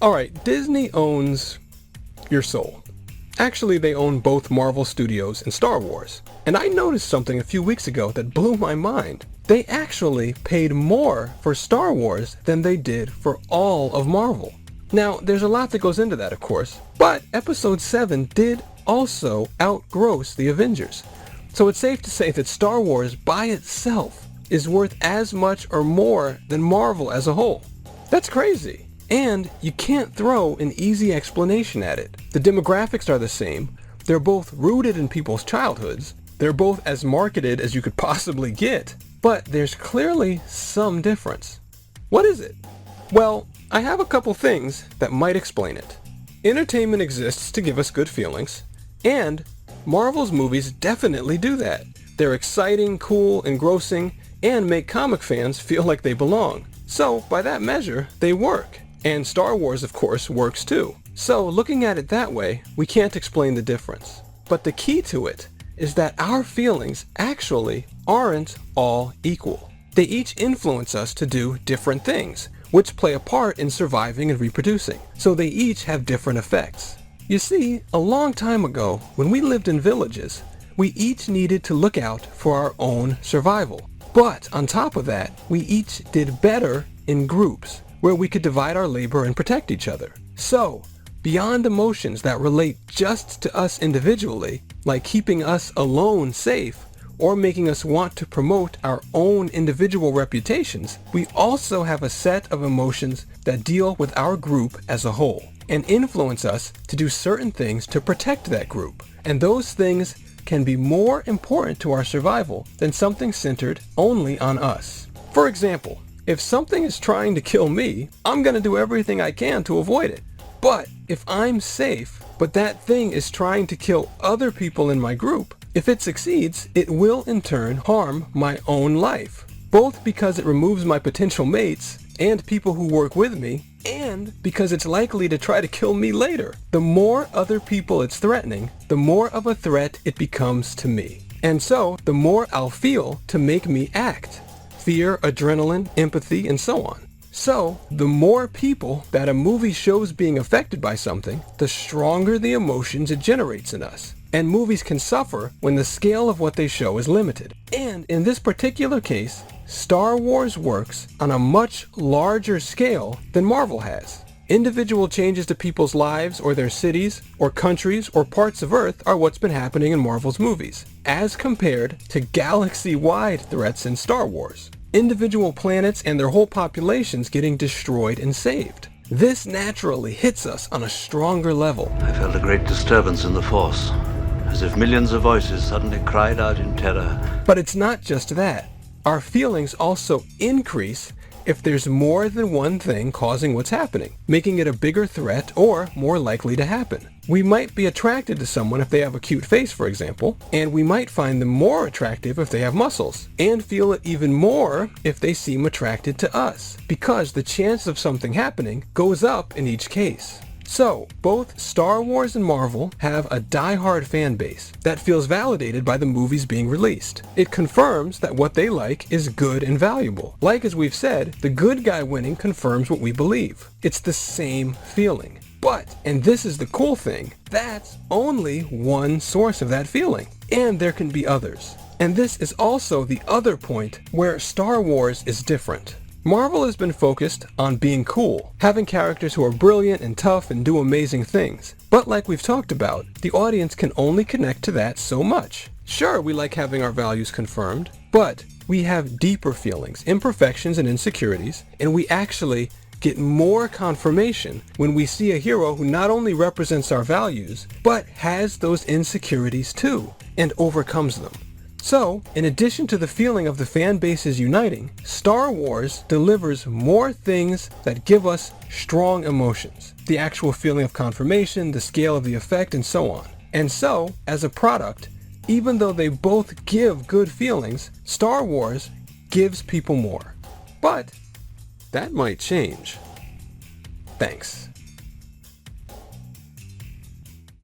Alright, Disney owns your soul. Actually, they own both Marvel Studios and Star Wars. And I noticed something a few weeks ago that blew my mind. They actually paid more for Star Wars than they did for all of Marvel. Now, there's a lot that goes into that, of course, but Episode 7 did also outgross the Avengers. So it's safe to say that Star Wars by itself is worth as much or more than Marvel as a whole. That's crazy. And you can't throw an easy explanation at it. The demographics are the same. They're both rooted in people's childhoods. They're both as marketed as you could possibly get. But there's clearly some difference. What is it? Well, I have a couple things that might explain it. Entertainment exists to give us good feelings, and Marvel's movies definitely do that. They're exciting, cool, engrossing, and make comic fans feel like they belong. So, by that measure, they work. And Star Wars, of course, works too. So, looking at it that way, we can't explain the difference. But the key to it is that our feelings actually aren't all equal. They each influence us to do different things, which play a part in surviving and reproducing. So they each have different effects. You see, a long time ago, when we lived in villages, we each needed to look out for our own survival. But on top of that, we each did better in groups, where we could divide our labor and protect each other. So, beyond emotions that relate just to us individually, like keeping us alone safe, or making us want to promote our own individual reputations, we also have a set of emotions that deal with our group as a whole, and influence us to do certain things to protect that group. And those things can be more important to our survival than something centered only on us. For example, if something is trying to kill me, I'm going to do everything I can to avoid it. But if I'm safe, but that thing is trying to kill other people in my group, if it succeeds, it will in turn harm my own life, both because it removes my potential mates and people who work with me, and because it's likely to try to kill me later. The more other people it's threatening, the more of a threat it becomes to me. And so, the more I'll feel to make me act. Fear, adrenaline, empathy, and so on. So, the more people that a movie shows being affected by something, the stronger the emotions it generates in us. And movies can suffer when the scale of what they show is limited. And in this particular case, Star Wars works on a much larger scale than Marvel has. Individual changes to people's lives or their cities or countries or parts of Earth are what's been happening in Marvel's movies, as compared to galaxy-wide threats in Star Wars. Individual planets and their whole populations getting destroyed and saved. This naturally hits us on a stronger level. I felt a great disturbance in the Force, as if millions of voices suddenly cried out in terror. But it's not just that. Our feelings also increase if there's more than one thing causing what's happening, making it a bigger threat or more likely to happen. We might be attracted to someone if they have a cute face, for example, and we might find them more attractive if they have muscles, and feel it even more if they seem attracted to us, because the chance of something happening goes up in each case. So, both Star Wars and Marvel have a die-hard fan base that feels validated by the movies being released. It confirms that what they like is good and valuable. Like as we've said, the good guy winning confirms what we believe. It's the same feeling. But, and this is the cool thing, that's only one source of that feeling. And there can be others. And this is also the other point where Star Wars is different. Marvel has been focused on being cool, having characters who are brilliant and tough and do amazing things. But like we've talked about, the audience can only connect to that so much. Sure, we like having our values confirmed, but we have deeper feelings, imperfections, and insecurities, and we actually get more confirmation when we see a hero who not only represents our values, but has those insecurities too, and overcomes them. So, in addition to the feeling of the fan bases uniting, Star Wars delivers more things that give us strong emotions. The actual feeling of confirmation, the scale of the effect, and so on. And so, as a product, even though they both give good feelings, Star Wars gives people more. But that might change. Thanks.